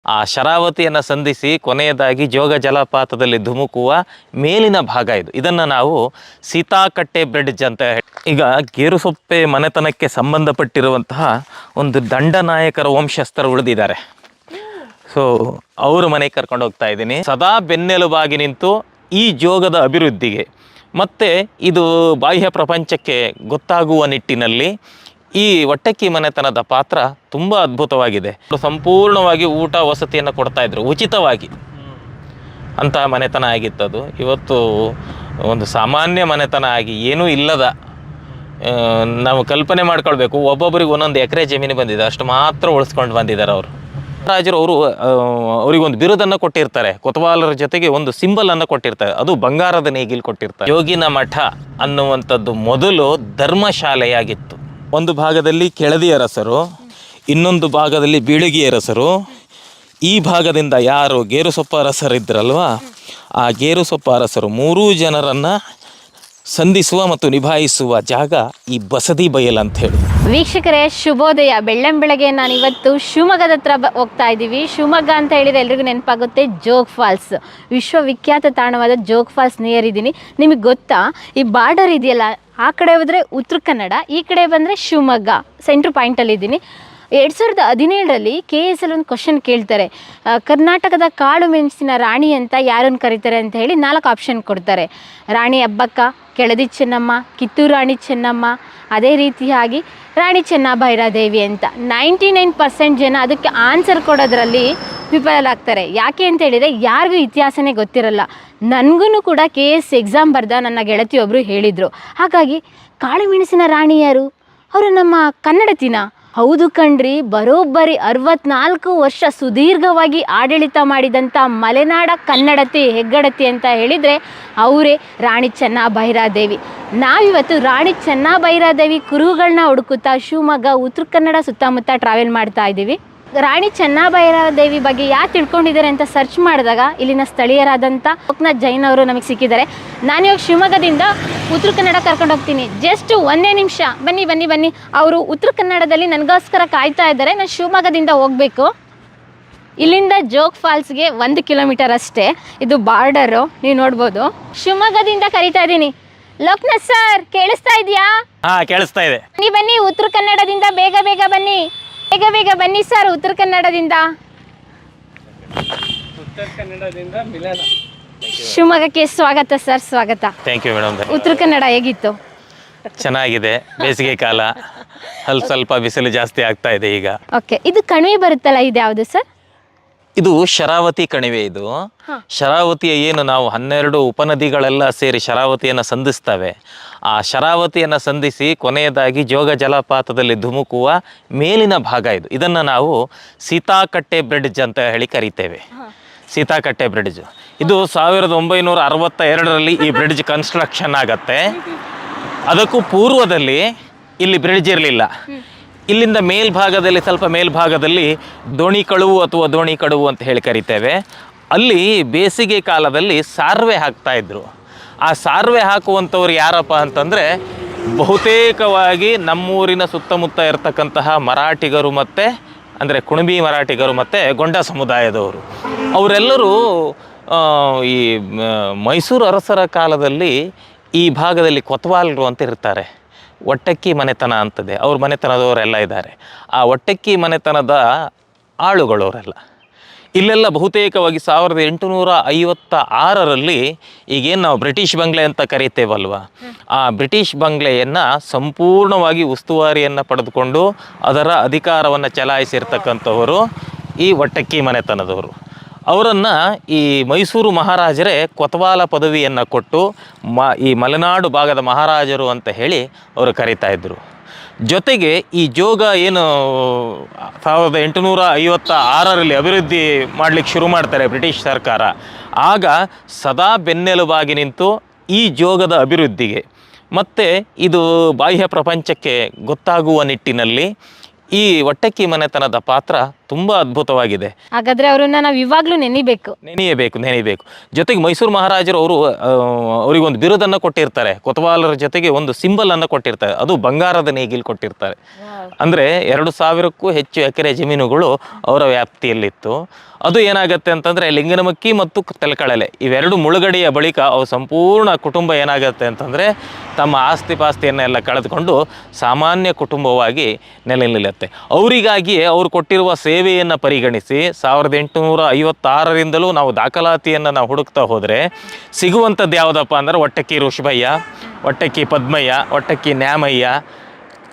ಆ ಶರಾವತಿಯನ್ನು ಸಂಧಿಸಿ ಕೊನೆಯದಾಗಿ ಜೋಗ ಜಲಪಾತದಲ್ಲಿ ಧುಮುಕುವ ಮೇಲಿನ ಭಾಗ ಇದು. ಇದನ್ನು ನಾವು ಸೀತಾಕಟ್ಟೆ ಬ್ರಿಡ್ಜ್ ಅಂತ ಹೇಳಿ. ಈಗ ಗೇರುಸೊಪ್ಪೆ ಮನೆತನಕ್ಕೆ ಸಂಬಂಧಪಟ್ಟಿರುವಂತಹ ಒಂದು ದಂಡನಾಯಕರ ವಂಶಸ್ಥರು ಉಳಿದಿದ್ದಾರೆ. ಸೊ ಅವ್ರ ಮನೆಗೆ ಕರ್ಕೊಂಡು ಹೋಗ್ತಾ ಇದ್ದೀನಿ. ಸದಾ ಬೆನ್ನೆಲುಬಾಗಿ ನಿಂತು ಈ ಜೋಗದ ಅಭಿವೃದ್ಧಿಗೆ ಮತ್ತು ಇದು ಬಾಹ್ಯ ಪ್ರಪಂಚಕ್ಕೆ ಗೊತ್ತಾಗುವ ನಿಟ್ಟಿನಲ್ಲಿ ಈ ಒಟ್ಟಕ್ಕಿ ಮನೆತನದ ಪಾತ್ರ ತುಂಬ ಅದ್ಭುತವಾಗಿದೆ. ಸಂಪೂರ್ಣವಾಗಿ ಊಟ ವಸತಿಯನ್ನು ಕೊಡ್ತಾಯಿದ್ರು ಉಚಿತವಾಗಿ. ಅಂತಹ ಮನೆತನ ಆಗಿತ್ತದು. ಇವತ್ತು ಒಂದು ಸಾಮಾನ್ಯ ಮನೆತನ ಆಗಿ ಏನೂ ಇಲ್ಲದ, ನಾವು ಕಲ್ಪನೆ ಮಾಡ್ಕೊಳ್ಬೇಕು, ಒಬ್ಬೊಬ್ಬರಿಗೆ ಒಂದೊಂದು ಎಕರೆ ಜಮೀನು ಬಂದಿದೆ, ಅಷ್ಟು ಮಾತ್ರ ಉಳಿಸ್ಕೊಂಡು ಬಂದಿದ್ದಾರೆ ಅವರು. ರಾಜರು ಅವರಿಗೊಂದು ಬಿರುದನ್ನು ಕೊಟ್ಟಿರ್ತಾರೆ, ಕೊತವಾಲರ ಜೊತೆಗೆ ಒಂದು ಸಿಂಬಲನ್ನು ಕೊಟ್ಟಿರ್ತಾರೆ, ಅದು ಬಂಗಾರದ ನೇಗಿಲು ಕೊಟ್ಟಿರ್ತಾರೆ. ಯೋಗಿನ ಮಠ ಅನ್ನುವಂಥದ್ದು ಮೊದಲು ಧರ್ಮಶಾಲೆಯಾಗಿತ್ತು. ಒಂದು ಭಾಗದಲ್ಲಿ ಕೆಳದಿ ಅರಸರು, ಇನ್ನೊಂದು ಭಾಗದಲ್ಲಿ ಬೀಳಗಿ ಅರಸರು. ಈ ಭಾಗದಿಂದ ಯಾರು ಗೇರುಸೊಪ್ಪ ಅರಸರಿದ್ರಲ್ವ, ಆ ಗೇರುಸೊಪ್ಪ ಅರಸರು ಮೂರೂ ಜನರನ್ನು ಸಂಧಿಸುವ ಮತ್ತು ನಿಭಾಯಿಸುವ ಜಾಗ ಈ ಬಸದಿ ಬಯಲು ಅಂತ ಹೇಳಿ. ವೀಕ್ಷಕರೇ ಶುಭೋದಯ. ಬೆಳ್ಳಂಬೆಳಗ್ಗೆ ನಾನು ಇವತ್ತು ಶಿವಮೊಗ್ಗದ ಹತ್ರ ಹೋಗ್ತಾ ಇದ್ದೀವಿ. ಶಿವಮೊಗ್ಗ ಅಂತ ಹೇಳಿದರೆ ಎಲ್ರಿಗೂ ನೆನಪಾಗುತ್ತೆ ಜೋಗ್ ಫಾಲ್ಸ್, ವಿಶ್ವವಿಖ್ಯಾತ ತಾಣವಾದ ಜೋಗ್ ಫಾಲ್ಸ್ ನಿಯರ್ ಇದ್ದೀನಿ. ನಿಮಗೆ ಗೊತ್ತಾ, ಈ ಬಾರ್ಡರ್ ಇದೆಯಲ್ಲ, ಆ ಕಡೆ ಹೋದರೆ ಉತ್ತರ ಕನ್ನಡ, ಈ ಕಡೆ ಬಂದರೆ ಶಿವಮೊಗ್ಗ ಸೆಂಟ್ರ್ ಪಾಯಿಂಟಲ್ಲಿದ್ದೀನಿ. 2017ರಲ್ಲಿ KS ಒಂದು ಕ್ವಶನ್ ಕೇಳ್ತಾರೆ, ಕರ್ನಾಟಕದ ಕಾಳು ಮೆಣಸಿನ ರಾಣಿ ಅಂತ ಯಾರನ್ನು ಕರೀತಾರೆ ಅಂತ ಹೇಳಿ 4 ಆಪ್ಷನ್ ಕೊಡ್ತಾರೆ. ರಾಣಿ ಅಬ್ಬಕ್ಕ, ಕೆಳದಿ ಚೆನ್ನಮ್ಮ, ಕಿತ್ತೂರು ರಾಣಿ ಚೆನ್ನಮ್ಮ, ಅದೇ ರೀತಿಯಾಗಿ ರಾಣಿ ಚೆನ್ನಭೈರಾದೇವಿ ಅಂತ. 99% ಜನ ಅದಕ್ಕೆ ಆನ್ಸರ್ ಕೊಡೋದ್ರಲ್ಲಿ ವಿಫಲರಾಗ್ತಾರೆ. ಯಾಕೆ ಅಂತ ಹೇಳಿದರೆ ಯಾರಿಗೂ ಇತಿಹಾಸನೇ ಗೊತ್ತಿರಲ್ಲ. ನನಗೂ ಕೂಡ KS ಎಕ್ಸಾಮ್ ಬರೆದ ನನ್ನ ಗೆಳತಿಯೊಬ್ಬರು ಹೇಳಿದರು. ಹಾಗಾಗಿ ಕಾಳು ಮೆಣಸಿನ ರಾಣಿ ಯಾರು? ಅವರು ನಮ್ಮ ಕನ್ನಡತಿನ? ಹೌದು ಕಣ್ರಿ, ಬರೋಬ್ಬರಿ 64 ವರ್ಷ ಸುದೀರ್ಘವಾಗಿ ಆಡಳಿತ ಮಾಡಿದಂಥ ಮಲೆನಾಡ ಕನ್ನಡತಿ ಹೆಗ್ಗಡತಿ ಅಂತ ಹೇಳಿದರೆ ಅವರೇ ರಾಣಿ ಚೆನ್ನಭೈರಾದೇವಿ. ನಾವಿವತ್ತು ರಾಣಿ ಚೆನ್ನಭೈರಾದೇವಿ ಕುರುಹುಗಳನ್ನ ಹುಡುಕುತ್ತಾ ಶಿವಮೊಗ್ಗ ಉತ್ತರ ಕನ್ನಡ ಸುತ್ತಮುತ್ತ ಟ್ರಾವೆಲ್ ಮಾಡ್ತಾ ಇದ್ದೀವಿ. ರಾಣಿ ಚೆನ್ನಭೈರಾದೇವಿ ಬಗ್ಗೆ ಯಾರು ತಿಳ್ಕೊಂಡಿದ್ದಾರೆ ಅಂತ ಸರ್ಚ್ ಮಾಡಿದಾಗ ಇಲ್ಲಿನ ಸ್ಥಳೀಯರಾದಂಥ ಲೋಕನಾಥ್ ಜೈನ್ ಅವರು ನಮಗೆ ಸಿಕ್ಕಿದ್ದಾರೆ. ನಾನಿವಾಗ ಶಿವಮೊಗ್ಗದಿಂದ ಉತ್ತರ ಕನ್ನಡ ಕರ್ಕೊಂಡು ಹೋಗ್ತೀನಿ. ಜಸ್ಟ್ 1 ನಿಮಿಷ ಬನ್ನಿ ಬನ್ನಿ ಬನ್ನಿ. ಅವರು ಉತ್ತರ ಕನ್ನಡದಲ್ಲಿ ನನಗೋಸ್ಕರ ಕಾಯ್ತಾ ಇದ್ದಾರೆ. ನಾನು ಶಿವಮೊಗ್ಗದಿಂದ ಹೋಗಬೇಕು. ಇಲ್ಲಿಂದ ಜೋಗ್ ಫಾಲ್ಸ್ಗೆ 1 ಕಿಲೋಮೀಟರ್ ಅಷ್ಟೇ. ಇದು ಬಾರ್ಡರು, ನೀವು ನೋಡ್ಬೋದು. ಶಿವಮೊಗ್ಗದಿಂದ ಕರಿತಾ ಇದ್ದೀನಿ. ಲೋಕನಾಥ್ ಸರ್, ಕೇಳಿಸ್ತಾ ಇದೆಯಾ? ಕೇಳಿಸ್ತಾ ಇದೆ. ಬನ್ನಿ ಬನ್ನಿ, ಉತ್ತರ ಕನ್ನಡದಿಂದ ಬೇಗ ಬೇಗ ಬನ್ನಿ, ಬೇಗ ಬೇಗ ಬನ್ನಿ ಸರ್. ಉತ್ತರ ಕನ್ನಡದಿಂದ ಮಿಲನ. ಶಿವಮೊಗ್ಗಕ್ಕೆ ಸ್ವಾಗತ ಸರ್, ಸ್ವಾಗತ. Thank you madam. Uttara Kannada ಹೇಗಿತ್ತು? ಚೆನ್ನಾಗಿದೆ. ಬೇಸಿಗೆ ಕಾಲ, ಸ್ವಲ್ಪ ಬಿಸಿಲು ಜಾಸ್ತಿ ಆಗ್ತಾ ಇದೆ ಈಗ. ಓಕೆ, ಇದು ಕಣಿವೆ ಬರುತ್ತಲ್ಲ, ಇದು ಯಾವುದು ಸರ್? ಇದು ಶರಾವತಿ ಕಣಿವೆ. ಇದು ಶರಾವತಿಯ ಏನು ನಾವು 12 ಉಪನದಿಗಳೆಲ್ಲ ಸೇರಿ ಶರಾವತಿಯನ್ನು ಸಂಧಿಸ್ತವೆ. ಆ ಶರಾವತಿಯನ್ನು ಸಂಧಿಸಿ ಕೊನೆಯದಾಗಿ ಜೋಗ ಜಲಪಾತದಲ್ಲಿ ಧುಮುಕುವ ಮೇಲಿನ ಭಾಗ ಇದು. ಇದನ್ನು ನಾವು ಸೀತಾಕಟ್ಟೆ ಬ್ರಿಡ್ಜ್ ಅಂತ ಹೇಳಿ ಕರಿತೇವೆ. ಸೀತಾಕಟ್ಟೆ ಬ್ರಿಡ್ಜ್ ಇದು 1962ರಲ್ಲಿ ಈ ಬ್ರಿಡ್ಜ್ ಕನ್ಸ್ಟ್ರಕ್ಷನ್ ಆಗತ್ತೆ. ಅದಕ್ಕೂ ಪೂರ್ವದಲ್ಲಿ ಇಲ್ಲಿ ಬ್ರಿಡ್ಜ್ ಇರಲಿಲ್ಲ. ಇಲ್ಲಿಂದ ಮೇಲ್ಭಾಗದಲ್ಲಿ, ಸ್ವಲ್ಪ ಮೇಲ್ಭಾಗದಲ್ಲಿ ದೋಣಿ ಕಳುವು ಅಥವಾ ದೋಣಿ ಕಡುವು ಅಂತ ಹೇಳಿ ಕರಿತೇವೆ. ಅಲ್ಲಿ ಬೇಸಿಗೆ ಕಾಲದಲ್ಲಿ ಸಾರ್ವೆ ಹಾಕ್ತಾಯಿದ್ರು. ಆ ಸಾರ್ವೆ ಹಾಕುವಂಥವ್ರು ಯಾರಪ್ಪ ಅಂತಂದರೆ ಬಹುತೇಕವಾಗಿ ನಮ್ಮೂರಿನ ಸುತ್ತಮುತ್ತ ಇರತಕ್ಕಂತಹ ಮರಾಠಿಗರು ಮತ್ತು ಅಂದರೆ ಕುಣಬಿ ಮರಾಠಿಗರು ಮತ್ತು ಗೊಂಡ ಸಮುದಾಯದವರು. ಅವರೆಲ್ಲರೂ ಈ ಮೈಸೂರು ಅರಸರ ಕಾಲದಲ್ಲಿ ಈ ಭಾಗದಲ್ಲಿ ಕೊತವಾಲರು ಅಂತ ಇರ್ತಾರೆ. ಒಟ್ಟಕ್ಕಿ ಮನೆತನ ಅಂತದೆ, ಅವ್ರ ಮನೆತನದವರೆಲ್ಲ ಇದ್ದಾರೆ. ಆ ಒಟ್ಟಕ್ಕಿ ಮನೆತನದ ಆಳುಗಳವರೆಲ್ಲ ಇಲ್ಲೆಲ್ಲ ಬಹುತೇಕವಾಗಿ 1856ರಲ್ಲಿ ಈಗೇನು ನಾವು ಬ್ರಿಟಿಷ್ ಬಂಗ್ಲೆ ಅಂತ ಕರಿತೇವಲ್ವ, ಆ ಬ್ರಿಟಿಷ್ ಬಂಗ್ಲೆಯನ್ನು ಸಂಪೂರ್ಣವಾಗಿ ಉಸ್ತುವಾರಿಯನ್ನು ಪಡೆದುಕೊಂಡು ಅದರ ಅಧಿಕಾರವನ್ನು ಚಲಾಯಿಸಿರ್ತಕ್ಕಂಥವರು ಈ ಒಟ್ಟಕ್ಕಿ ಮನೆತನದವರು. ಅವರನ್ನು ಈ ಮೈಸೂರು ಮಹಾರಾಜರೇ ಕೊತವಾಲ ಪದವಿಯನ್ನು ಕೊಟ್ಟು ಈ ಮಲೆನಾಡು ಭಾಗದ ಮಹಾರಾಜರು ಅಂತ ಹೇಳಿ ಅವರು ಕರೀತಾಯಿದ್ರು. ಜೊತೆಗೆ ಈ ಜೋಗ ಏನು 1856ರಲ್ಲಿ ಅಭಿವೃದ್ಧಿ ಮಾಡಲಿಕ್ಕೆ ಶುರು ಮಾಡ್ತಾರೆ ಬ್ರಿಟಿಷ್ ಸರ್ಕಾರ, ಆಗ ಸದಾ ಬೆನ್ನೆಲುಬಾಗಿ ನಿಂತು ಈ ಜೋಗದ ಅಭಿವೃದ್ಧಿಗೆ ಮತ್ತು ಇದು ಬಾಹ್ಯ ಪ್ರಪಂಚಕ್ಕೆ ಗೊತ್ತಾಗುವ ನಿಟ್ಟಿನಲ್ಲಿ ಈ ಒಟ್ಟಕ್ಕಿ ಮನೆತನದ ಪಾತ್ರ ತುಂಬ ಅದ್ಭುತವಾಗಿದೆ. ಹಾಗಾದ್ರೆ ಅವ್ರನ್ನ ನಾವು ಇವಾಗ್ಲೂ ನೆನಿಬೇಕು. ನೆನೆಯಬೇಕು. ಜೊತೆಗೆ ಮೈಸೂರು ಮಹಾರಾಜರು ಅವರಿಗೊಂದು ಬಿರುದನ್ನು ಕೊಟ್ಟಿರ್ತಾರೆ, ಕೊತವಾಲರ ಜೊತೆಗೆ ಒಂದು ಸಿಂಬಲ್ ಅನ್ನು ಕೊಟ್ಟಿರ್ತಾರೆ, ಅದು ಬಂಗಾರದ ನೇಗಿಲು ಕೊಟ್ಟಿರ್ತಾರೆ. ಅಂದರೆ 2,000ಕ್ಕೂ ಹೆಚ್ಚು ಎಕರೆ ಜಮೀನುಗಳು ಅವರ ವ್ಯಾಪ್ತಿಯಲ್ಲಿತ್ತು. ಅದು ಏನಾಗುತ್ತೆ ಅಂತಂದರೆ ಲಿಂಗನಮಕ್ಕಿ ಮತ್ತು ತೆಲಕಳಲೆ ಇವೆರಡು ಮುಳುಗಡೆಯ ಬಳಿಕ ಅವು ಸಂಪೂರ್ಣ ಕುಟುಂಬ ಏನಾಗುತ್ತೆ ಅಂತಂದರೆ ತಮ್ಮ ಆಸ್ತಿ ಪಾಸ್ತಿಯನ್ನೆಲ್ಲ ಕಳೆದುಕೊಂಡು ಸಾಮಾನ್ಯ ಕುಟುಂಬವಾಗಿ ನೆಲೆ ನಿಲ್ಲುತ್ತೆ. ಅವರಿಗಾಗಿಯೇ ಅವರು ಕೊಟ್ಟಿರುವ ಸೇವೆಯನ್ನು ಪರಿಗಣಿಸಿ 1856ರಿಂದಲೂ ನಾವು ದಾಖಲಾತಿಯನ್ನು ನಾವು ಹುಡುಕ್ತಾ ಹೋದರೆ ಸಿಗುವಂಥದ್ದು ಯಾವುದಪ್ಪ ಅಂದರೆ ಒಟ್ಟಕ್ಕಿ ಋಷಭಯ್ಯ, ಒಟ್ಟಕ್ಕಿ ಪದ್ಮಯ್ಯ, ಒಟ್ಟಕ್ಕಿ ನ್ಯಾಮಯ್ಯ,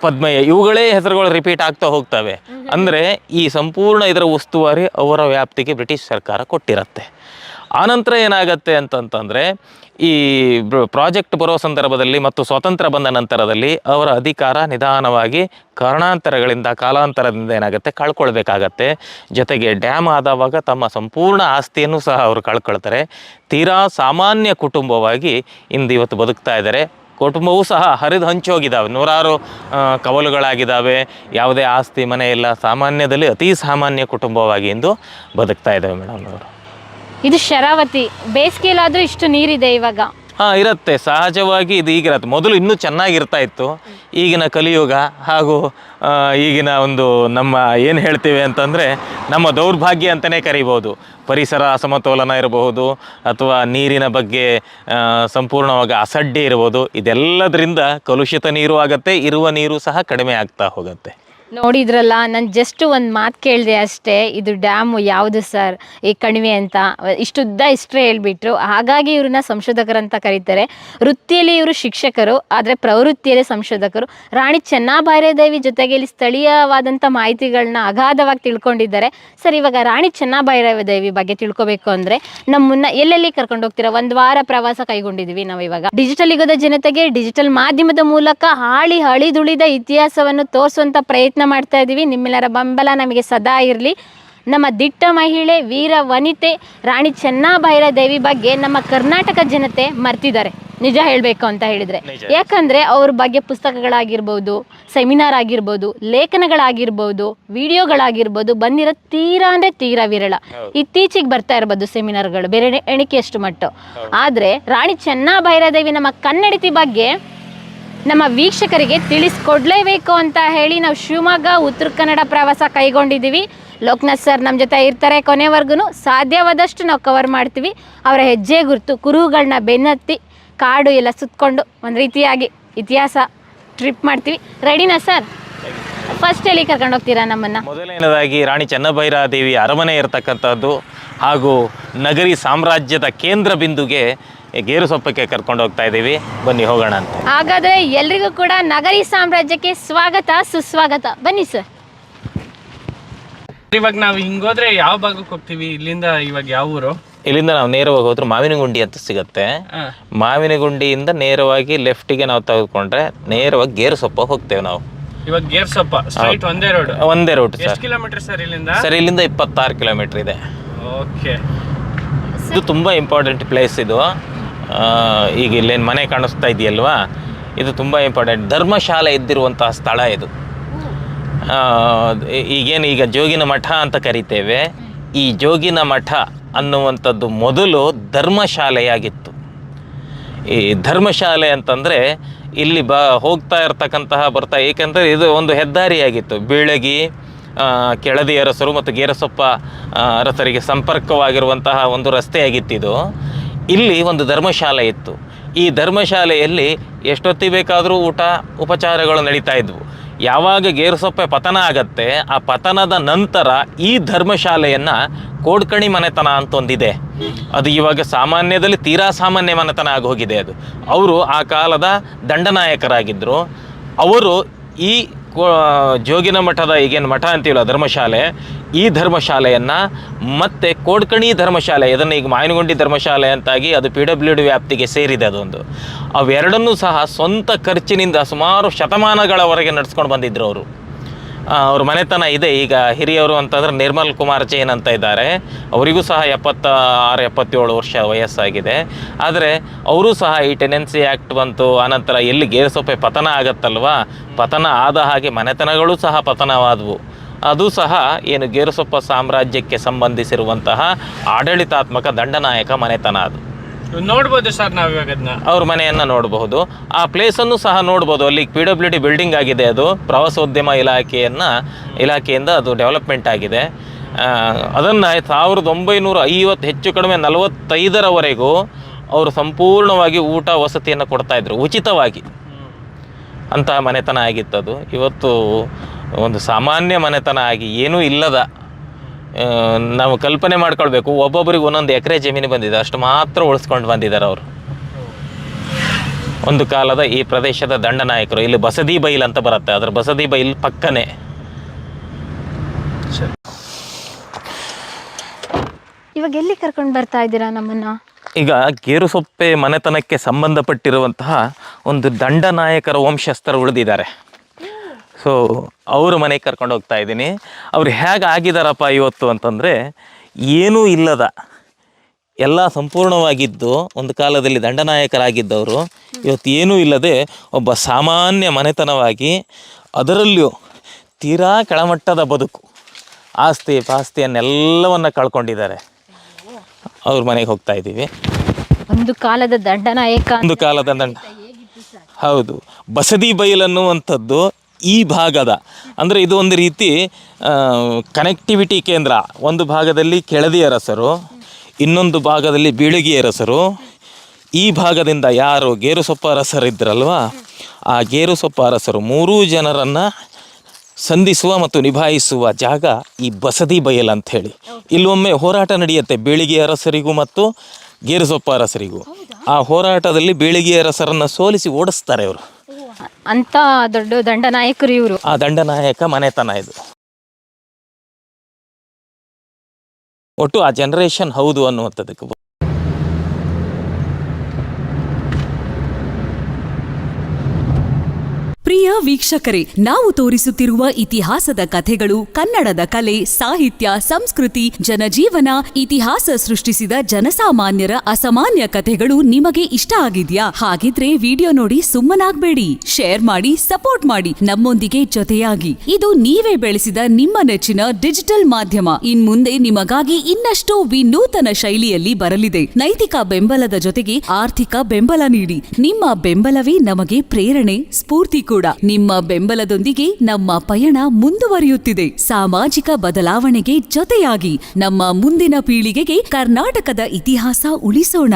ಪದ್ಮಯ್ಯ ಇವುಗಳೇ ಹೆಸರುಗಳು ರಿಪೀಟ್ ಆಗ್ತಾ ಹೋಗ್ತವೆ. ಅಂದರೆ ಈ ಸಂಪೂರ್ಣ ಇದರ ಉಸ್ತುವಾರಿ ಅವರ ವ್ಯಾಪ್ತಿಗೆ ಬ್ರಿಟಿಷ್ ಸರ್ಕಾರ ಕೊಟ್ಟಿರುತ್ತೆ. ಆನಂತರ ಏನಾಗತ್ತೆ ಅಂತಂತಂದರೆ ಈ ಪ್ರಾಜೆಕ್ಟ್ ಬರೋ ಸಂದರ್ಭದಲ್ಲಿ ಮತ್ತು ಸ್ವಾತಂತ್ರ್ಯ ಬಂದ ನಂತರದಲ್ಲಿ ಅವರ ಅಧಿಕಾರ ನಿಧಾನವಾಗಿ ಕಾಲಾಂತರದಿಂದ ಏನಾಗುತ್ತೆ ಕಳ್ಕೊಳ್ಬೇಕಾಗತ್ತೆ. ಜೊತೆಗೆ ಡ್ಯಾಮ್ ಆದವಾಗ ತಮ್ಮ ಸಂಪೂರ್ಣ ಆಸ್ತಿಯನ್ನು ಸಹ ಅವರು ಕಳ್ಕೊಳ್ತಾರೆ. ತೀರಾ ಸಾಮಾನ್ಯ ಕುಟುಂಬವಾಗಿ ಇವತ್ತು ಬದುಕ್ತಾ ಇದ್ದಾರೆ. ಕುಟುಂಬವೂ ಸಹ ಹರಿದು ಹಂಚೋಗಿದ್ದಾವೆ, ನೂರಾರು ಕವಲುಗಳಾಗಿದ್ದಾವೆ, ಯಾವುದೇ ಆಸ್ತಿ ಮನೆ ಇಲ್ಲ, ಸಾಮಾನ್ಯದಲ್ಲಿ ಅತಿ ಸಾಮಾನ್ಯ ಕುಟುಂಬವಾಗಿ ಇಂದು ಬದುಕ್ತಾ ಇದ್ದಾವೆ ಮೇಡಮ್ ಅವರು. ಇದು ಶರಾವತಿ, ಬೇಸಿಗೆಲಾದರೂ ಇಷ್ಟು ನೀರಿದೆ ಇವಾಗ? ಇರುತ್ತೆ, ಸಹಜವಾಗಿ ಇದು ಈಗಿರತ್ತೆ. ಮೊದಲು ಇನ್ನೂ ಚೆನ್ನಾಗಿರ್ತಾ ಇತ್ತು. ಈಗಿನ ಕಲಿಯುಗ ಹಾಗೂ ಈಗಿನ ಒಂದು ನಮ್ಮ ಏನು ಹೇಳ್ತೀವಿ ಅಂತಂದರೆ ನಮ್ಮ ದೌರ್ಭಾಗ್ಯ ಅಂತಲೇ ಕರಿಬೋದು. ಪರಿಸರ ಅಸಮತೋಲನ ಇರಬಹುದು ಅಥವಾ ನೀರಿನ ಬಗ್ಗೆ ಸಂಪೂರ್ಣವಾಗಿ ಅಸಡ್ಡೆ ಇರ್ಬೋದು. ಇದೆಲ್ಲದರಿಂದ ಕಲುಷಿತ ನೀರು ಆಗುತ್ತೆ, ಇರುವ ನೀರು ಸಹ ಕಡಿಮೆ ಆಗ್ತಾ ಹೋಗುತ್ತೆ. ನೋಡಿದ್ರಲ್ಲ, ನಾನು ಜಸ್ಟ್ ಒಂದು ಮಾತು ಕೇಳಿದೆ ಅಷ್ಟೇ, ಇದು ಡ್ಯಾಮು ಯಾವುದು ಸರ್ ಈ ಕಣಿವೆ ಅಂತ ಇಷ್ಟುದ್ದ ಇಷ್ಟೇ ಹೇಳ್ಬಿಟ್ರು. ಹಾಗಾಗಿ ಇವ್ರನ್ನ ಸಂಶೋಧಕರಂತ ಕರೀತಾರೆ. ವೃತ್ತಿಯಲ್ಲಿ ಇವರು ಶಿಕ್ಷಕರು, ಆದರೆ ಪ್ರವೃತ್ತಿಯಲ್ಲಿ ಸಂಶೋಧಕರು. ರಾಣಿ ಚೆನ್ನಭೈರಾದೇವಿ ಜೊತೆಗೆ ಇಲ್ಲಿ ಸ್ಥಳೀಯವಾದಂಥ ಮಾಹಿತಿಗಳನ್ನ ಅಗಾಧವಾಗಿ ತಿಳ್ಕೊಂಡಿದ್ದಾರೆ. ಸರ್, ಇವಾಗ ರಾಣಿ ಚೆನ್ನಭೈರಾದೇವಿ ಬಗ್ಗೆ ತಿಳ್ಕೊಬೇಕು ಅಂದರೆ ನಮ್ಮನ್ನ ಎಲ್ಲೆಲ್ಲಿ ಕರ್ಕೊಂಡು ಹೋಗ್ತೀರಾ? ಒಂದು ವಾರ ಪ್ರವಾಸ ಕೈಗೊಂಡಿದ್ದೀವಿ ನಾವು. ಇವಾಗ ಡಿಜಿಟಲ್ ಯುಗದ ಜನತೆಗೆ ಡಿಜಿಟಲ್ ಮಾಧ್ಯಮದ ಮೂಲಕ ಅಳಿದುಳಿದ ಇತಿಹಾಸವನ್ನು ತೋರಿಸುವಂಥ ಪ್ರಯತ್ನ ಮಾಡ್ತಾ ಇದ್ದೀವಿ. ನಿಮ್ಮೆಲ್ಲರ ಬೆಂಬಲ ನಮಗೆ ಸದಾ ಇರಲಿ. ನಮ್ಮ ದಿಟ್ಟ ಮಹಿಳೆ, ವೀರ ವನಿತೆ ರಾಣಿ ಚೆನ್ನಭೈರಾದೇವಿ ಬಗ್ಗೆ ನಮ್ಮ ಕರ್ನಾಟಕ ಜನತೆ ಮರ್ತಿದ್ದಾರೆ, ನಿಜ ಹೇಳಬೇಕು ಅಂತ ಹೇಳಿದರೆ. ಯಾಕಂದರೆ ಅವ್ರ ಬಗ್ಗೆ ಪುಸ್ತಕಗಳಾಗಿರ್ಬೋದು, ಸೆಮಿನಾರ್ ಆಗಿರ್ಬೋದು, ಲೇಖನಗಳಾಗಿರ್ಬೋದು, ವಿಡಿಯೋಗಳಾಗಿರ್ಬೋದು ಬಂದಿರೋ ತೀರಾ ವಿರಳ. ಇತ್ತೀಚೆಗೆ ಬರ್ತಾ ಇರ್ಬೋದು ಸೆಮಿನಾರ್ಗಳು, ಬೇರೆ ಎಣಿಕೆಯಷ್ಟು ಮಟ್ಟು. ಆದರೆ ರಾಣಿ ಚೆನ್ನಭೈರಾದೇವಿ ನಮ್ಮ ಕನ್ನಡತಿ ಬಗ್ಗೆ ನಮ್ಮ ವೀಕ್ಷಕರಿಗೆ ತಿಳಿಸ್ಕೊಡ್ಲೇಬೇಕು ಅಂತ ಹೇಳಿ ನಾವು ಶಿವಮೊಗ್ಗ ಉತ್ತರ ಕನ್ನಡ ಪ್ರವಾಸ ಕೈಗೊಂಡಿದ್ದೀವಿ. ಲೋಕನಾಥ್ ಸರ್ ನಮ್ಮ ಜೊತೆ ಇರ್ತಾರೆ ಕೊನೆವರೆಗೂ. ಸಾಧ್ಯವಾದಷ್ಟು ನಾವು ಕವರ್ ಮಾಡ್ತೀವಿ. ಅವರ ಹೆಜ್ಜೆ ಗುರುತು ಕುರುಹುಗಳನ್ನ ಬೆನ್ನತ್ತಿ ಕಾಡು ಎಲ್ಲ ಸುತ್ತಕೊಂಡು ಒಂದು ರೀತಿಯಾಗಿ ಇತಿಹಾಸ ಟ್ರಿಪ್ ಮಾಡ್ತೀವಿ. ರೆಡಿನಾ ಸರ್? ಫಸ್ಟ್ ಎಲ್ಲಿ ಕರ್ಕೊಂಡು ಹೋಗ್ತೀರಾ ನಮ್ಮನ್ನು? ಮೊದಲನೇದಾಗಿ ರಾಣಿ ಚೆನ್ನಭೈರಾದೇವಿ ಅರಮನೆ ಇರತಕ್ಕಂಥದ್ದು ಹಾಗೂ ನಗರಿ ಸಾಮ್ರಾಜ್ಯದ ಕೇಂದ್ರ ಬಿಂದುಗೆ ಗೇರುಸೊಪ್ಪಕ್ಕೆ ಕರ್ಕೊಂಡು ಹೋಗ್ತಾ ಇದ್ದೀವಿ. ಬನ್ನಿ ಹೋಗೋಣ ಅಂತ. ಹಾಗಾದರೆ ಎಲ್ರಿಗೂ ಕೂಡ ನಗರಿ ಸಾಮ್ರಾಜ್ಯಕ್ಕೆ ಸ್ವಾಗತ, ಸುಸ್ವಾಗತ. ಬನ್ನಿ ಸರ್. ಇವಾಗ ನಾವು ಹಿಂಗೋದ್ರೆ ಯಾವ ಭಾಗಕ್ಕೆ ಹೋಗ್ತೀವಿ? ಇಲ್ಲಿಂದ ಇವಾಗ ಯಾವ ಊರು? ಇಲ್ಲಿಂದ ನಾವು ನೇರವಾಗಿ ಹೋದ್ರೆ ಮಾವಿನಗುಂಡಿ ಅಂತ ಸಿಗುತ್ತೆ. ಮಾವಿನಗುಂಡಿಯಿಂದ ನೇರವಾಗಿ ಲೆಫ್ಟಿಗೆ ನಾವು ತೆಗೆದುಕೊಂಡ್ರೆ ನೇರವಾಗಿ ಗೇರುಸೊಪ್ಪ ಹೋಗ್ತೇವೆ ನಾವು. ಇವಾಗ ಗೇರುಸೊಪ್ಪ ಸ್ಟ್ರೈಟ್ ಒಂದೇ ರೋಡ್? ಒಂದೇ ರೂಟ್ ಸರ್. ಎಷ್ಟು ಕಿಲೋಮೀಟರ್ ಸರ್ ಇಲ್ಲಿಂದ? ಸರ್, ಇಲ್ಲಿಂದ 26 ಕಿಲೋಮೀಟರ್ ಇದೆ. ಓಕೆ. ಇದು ತುಂಬ ಇಂಪಾರ್ಟೆಂಟ್ ಪ್ಲೇಸ್ ಇದು. ಈಗ ಇಲ್ಲೇನು ಮನೆ ಕಾಣಿಸ್ತಾ ಇದೆಯಲ್ವಾ, ಇದು ತುಂಬ ಇಂಪಾರ್ಟೆಂಟ್. ಧರ್ಮಶಾಲೆ ಇದ್ದಿರುವಂತಹ ಸ್ಥಳ ಇದು. ಈಗ ಜೋಗಿನ ಮಠ ಅಂತ ಕರಿತೇವೆ. ಈ ಜೋಗಿನ ಮಠ ಅನ್ನುವಂಥದ್ದು ಮೊದಲು ಧರ್ಮಶಾಲೆಯಾಗಿತ್ತು. ಈ ಧರ್ಮಶಾಲೆ ಅಂತಂದರೆ ಇಲ್ಲಿ ಹೋಗ್ತಾ ಬರ್ತಾ, ಏಕೆಂದರೆ ಇದು ಒಂದು ಹೆದ್ದಾರಿಯಾಗಿತ್ತು. ಬೀಳಗಿ ಕೆಳದಿ ಅರಸರು ಮತ್ತು ಗೇರುಸೊಪ್ಪ ಅರಸರಿಗೆ ಸಂಪರ್ಕವಾಗಿರುವಂತಹ ಒಂದು ರಸ್ತೆಯಾಗಿತ್ತಿದು. ಇಲ್ಲಿ ಒಂದು ಧರ್ಮಶಾಲೆ ಇತ್ತು. ಈ ಧರ್ಮಶಾಲೆಯಲ್ಲಿ ಎಷ್ಟೊತ್ತಿ ಬೇಕಾದರೂ ಊಟ ಉಪಚಾರಗಳು ನಡೀತಾ ಇದ್ವು. ಯಾವಾಗ ಗೇರುಸೊಪ್ಪೆ ಪತನ ಆಗತ್ತೆ, ಆ ಪತನದ ನಂತರ ಈ ಧರ್ಮಶಾಲೆಯನ್ನು ಕೋಡ್ಕಣಿ ಮನೆತನ ಅಂತ ಒಂದಿದೆ. ಅದು ಇವಾಗ ಸಾಮಾನ್ಯದಲ್ಲಿ ತೀರಾ ಸಾಮಾನ್ಯ ಮನೆತನ ಆಗಿ ಹೋಗಿದೆ. ಅದು ಅವರು ಆ ಕಾಲದ ದಂಡನಾಯಕರಾಗಿದ್ದರು. ಅವರು ಈ ಜೋಗಿನ ಮಠದ ಈಗೇನು ಮಠ ಅಂತೀವಲ್ಲ ಧರ್ಮಶಾಲೆ, ಈ ಧರ್ಮಶಾಲೆಯನ್ನು ಮತ್ತೆ ಕೋಡ್ಕಣಿ ಧರ್ಮಶಾಲೆ, ಇದನ್ನು ಈಗ ಮಾವಿನಗುಂಡಿ ಧರ್ಮಶಾಲೆ ಅಂತಾಗಿ ಅದು PWD ವ್ಯಾಪ್ತಿಗೆ ಸೇರಿದೆ. ಅದೊಂದು ಅವೆರಡನ್ನೂ ಸಹ ಸ್ವಂತ ಖರ್ಚಿನಿಂದ ಸುಮಾರು ಶತಮಾನಗಳವರೆಗೆ ನಡೆಸ್ಕೊಂಡು ಬಂದಿದ್ದರು ಅವರು. ಅವ್ರ ಮನೆತನ ಇದೆ. ಈಗ ಹಿರಿಯವರು ಅಂತಂದರೆ ನಿರ್ಮಲ್ ಕುಮಾರ್ ಜೈನ್ ಅಂತ ಇದ್ದಾರೆ. ಅವರಿಗೂ ಸಹ 76-77 ವರ್ಷ ವಯಸ್ಸಾಗಿದೆ. ಆದರೆ ಅವರು ಸಹ ಈ ಟೆನೆನ್ಸಿ ಆ್ಯಕ್ಟ್ ಬಂತು, ಆನಂತರ ಎಲ್ಲಿ ಗೇರುಸೊಪ್ಪೆ ಪತನ ಆಗತ್ತಲ್ವ, ಪತನ ಆದ ಹಾಗೆ ಮನೆತನಗಳು ಸಹ ಪತನವಾದವು. ಅದು ಸಹ ಏನು ಗೇರುಸೊಪ್ಪ ಸಾಮ್ರಾಜ್ಯಕ್ಕೆ ಸಂಬಂಧಿಸಿರುವಂತಹ ಆಡಳಿತಾತ್ಮಕ ದಂಡನಾಯಕ ಮನೆತನ ಅದು. ನೋಡ್ಬೋದು ಸರ್ ನಾವು ಇವಾಗ ಅದನ್ನ ಅವ್ರ ಮನೆಯನ್ನು ನೋಡಬಹುದು. ಆ ಪ್ಲೇಸನ್ನು ಸಹ ನೋಡ್ಬೋದು. ಅಲ್ಲಿ PWD ಬಿಲ್ಡಿಂಗ್ ಆಗಿದೆ, ಅದು ಪ್ರವಾಸೋದ್ಯಮ ಇಲಾಖೆಯಿಂದ ಅದು ಡೆವಲಪ್ಮೆಂಟ್ ಆಗಿದೆ. ಅದನ್ನು 1950 ಹೆಚ್ಚು ಕಡಿಮೆ 45ರವರೆಗೂ ಅವರು ಸಂಪೂರ್ಣವಾಗಿ ಊಟ ವಸತಿಯನ್ನು ಕೊಡ್ತಾಯಿದ್ರು ಉಚಿತವಾಗಿ. ಅಂತಹ ಮನೆತನ ಆಗಿತ್ತದು. ಇವತ್ತು ಒಂದು ಸಾಮಾನ್ಯ ಮನೆತನ ಆಗಿ ಏನೂ ಇಲ್ಲದ, ನಾವು ಕಲ್ಪನೆ ಮಾಡ್ಕೊಳ್ಬೇಕು, ಒಬ್ಬೊಬ್ಬರಿಗೆ ಒಂದೊಂದು ಎಕರೆ ಜಮೀನು ಬಂದಿದೆ, ಅಷ್ಟು ಮಾತ್ರ ಉಳಿಸ್ಕೊಂಡು ಬಂದಿದ್ದಾರೆ ಅವರು. ಒಂದು ಕಾಲದ ಈ ಪ್ರದೇಶದ ದಂಡನಾಯಕರು. ಇಲ್ಲಿ ಬಸದಿ ಬೈಲ್ ಅಂತ ಬರುತ್ತೆ, ಅದರ ಬಸದಿ ಬೈಲ್ ಪಕ್ಕನೇ. ಇವಾಗ ಎಲ್ಲಿ ಕರ್ಕೊಂಡು ಬರ್ತಾ ಇದ್ದೀರಾ ನಮ್ಮನ್ನ? ಈಗ ಗೇರುಸೊಪ್ಪೆ ಮನೆತನಕ್ಕೆ ಸಂಬಂಧಪಟ್ಟಿರುವಂತಹ ಒಂದು ದಂಡನಾಯಕರ ವಂಶಸ್ಥರು ಉಳಿದಿದ್ದಾರೆ. ಸೊ ಅವ್ರ ಮನೆಗೆ ಕರ್ಕೊಂಡು ಹೋಗ್ತಾ ಇದ್ದೀನಿ. ಅವ್ರು ಹೇಗೆ ಆಗಿದಾರಪ್ಪ ಇವತ್ತು ಅಂತಂದರೆ, ಏನೂ ಇಲ್ಲದ, ಎಲ್ಲ ಸಂಪೂರ್ಣವಾಗಿದ್ದು ಒಂದು ಕಾಲದಲ್ಲಿ ದಂಡನಾಯಕರಾಗಿದ್ದವರು ಇವತ್ತು ಏನೂ ಇಲ್ಲದೆ ಒಬ್ಬ ಸಾಮಾನ್ಯ ಮನೆತನವಾಗಿ, ಅದರಲ್ಲಿಯೂ ತೀರಾ ಕೆಳಮಟ್ಟದ ಬದುಕು, ಆಸ್ತಿ ಪಾಸ್ತಿಯನ್ನೆಲ್ಲವನ್ನು ಕಳ್ಕೊಂಡಿದ್ದಾರೆ. ಅವ್ರ ಮನೆಗೆ ಹೋಗ್ತಾ ಇದ್ದೀವಿ. ಒಂದು ಕಾಲದ ದಂಡನಾಯಕ, ಹೌದು. ಬಸದಿ ಬೈಲ್ ಅನ್ನುವಂಥದ್ದು ಈ ಭಾಗದ, ಅಂದರೆ ಇದು ಒಂದು ರೀತಿ ಕನೆಕ್ಟಿವಿಟಿ ಕೇಂದ್ರ. ಒಂದು ಭಾಗದಲ್ಲಿ ಕೆಳದಿ ಅರಸರು, ಇನ್ನೊಂದು ಭಾಗದಲ್ಲಿ ಬೀಳಗಿ ಅರಸರು. ಈ ಭಾಗದಿಂದ ಯಾರು ಗೇರುಸೊಪ್ಪ ಅರಸರಿದ್ರಲ್ವ, ಆ ಗೇರುಸೊಪ್ಪ ಅರಸರು 3 ಜನರನ್ನು ಸಂಧಿಸುವ ಮತ್ತು ನಿಭಾಯಿಸುವ ಜಾಗ ಈ ಬಸದಿ ಬಯಲು ಅಂಥೇಳಿ. ಇಲ್ಲೊಮ್ಮೆ ಹೋರಾಟ ನಡೆಯುತ್ತೆ ಬೀಳಿಗೆ ಅರಸರಿಗೂ ಮತ್ತು ಗೇರುಸೊಪ್ಪ ಅರಸರಿಗೂ. ಆ ಹೋರಾಟದಲ್ಲಿ ಬೀಳಿಗೆ ಅರಸರನ್ನು ಸೋಲಿಸಿ ಓಡಿಸ್ತಾರೆ ಅವರು. ಅಂತ ದೊಡ್ಡ ದಂಡನಾಯಕರು ಇವರು. ಆ ದಂಡನಾಯಕ ಮನೆತನ ಇದು. ಒಟ್ಟು ಆ ಜನರೇಷನ್ ಹೌದು ಅನ್ನುವಂಥದ್ದಕ್ಕೆ. ಪ್ರಿಯ ವೀಕ್ಷಕರೇ, ನಾವು ತೋರಿಸುತ್ತಿರುವ ಇತಿಹಾಸದ ಕಥೆಗಳು ಕನ್ನಡದ ಕಲೆ, ಸಾಹಿತ್ಯ, ಸಂಸ್ಕೃತಿ, ಜನಜೀವನ, ಇತಿಹಾಸ ಸೃಷ್ಟಿಸಿದ ಜನಸಾಮಾನ್ಯರ ಅಸಾಮಾನ್ಯ ಕಥೆಗಳು ನಿಮಗೆ ಇಷ್ಟ ಆಗಿದ್ಯಾ? ಹಾಗಿದ್ರೆ ವಿಡಿಯೋ ನೋಡಿ ಸುಮ್ಮನಾಗ್ಬೇಡಿ, ಶೇರ್ ಮಾಡಿ, ಸಪೋರ್ಟ್ ಮಾಡಿ, ನಮ್ಮೊಂದಿಗೆ ಜೊತೆಯಾಗಿ. ಇದು ನೀವೇ ಬೆಳೆಸಿದ ನಿಮ್ಮ ನೆಚ್ಚಿನ ಡಿಜಿಟಲ್ ಮಾಧ್ಯಮ. ಇನ್ಮುಂದೆ ನಿಮಗಾಗಿ ಇನ್ನಷ್ಟು ವಿನೂತನ ಶೈಲಿಯಲ್ಲಿ ಬರಲಿದೆ. ನೈತಿಕ ಬೆಂಬಲದ ಜೊತೆಗೆ ಆರ್ಥಿಕ ಬೆಂಬಲ ನೀಡಿ. ನಿಮ್ಮ ಬೆಂಬಲವೇ ನಮಗೆ ಪ್ರೇರಣೆ, ಸ್ಫೂರ್ತಿ ಕೂಡ. ನಿಮ್ಮ ಬೆಂಬಲದೊಂದಿಗೆ ನಮ್ಮ ಪಯಣ ಮುಂದುವರಿಯುತ್ತಿದೆ. ಸಾಮಾಜಿಕ ಬದಲಾವಣೆಗೆ ಜೊತೆಯಾಗಿ ನಮ್ಮ ಮುಂದಿನ ಪೀಳಿಗೆಗೆ ಕರ್ನಾಟಕದ ಇತಿಹಾಸ ಉಳಿಸೋಣ.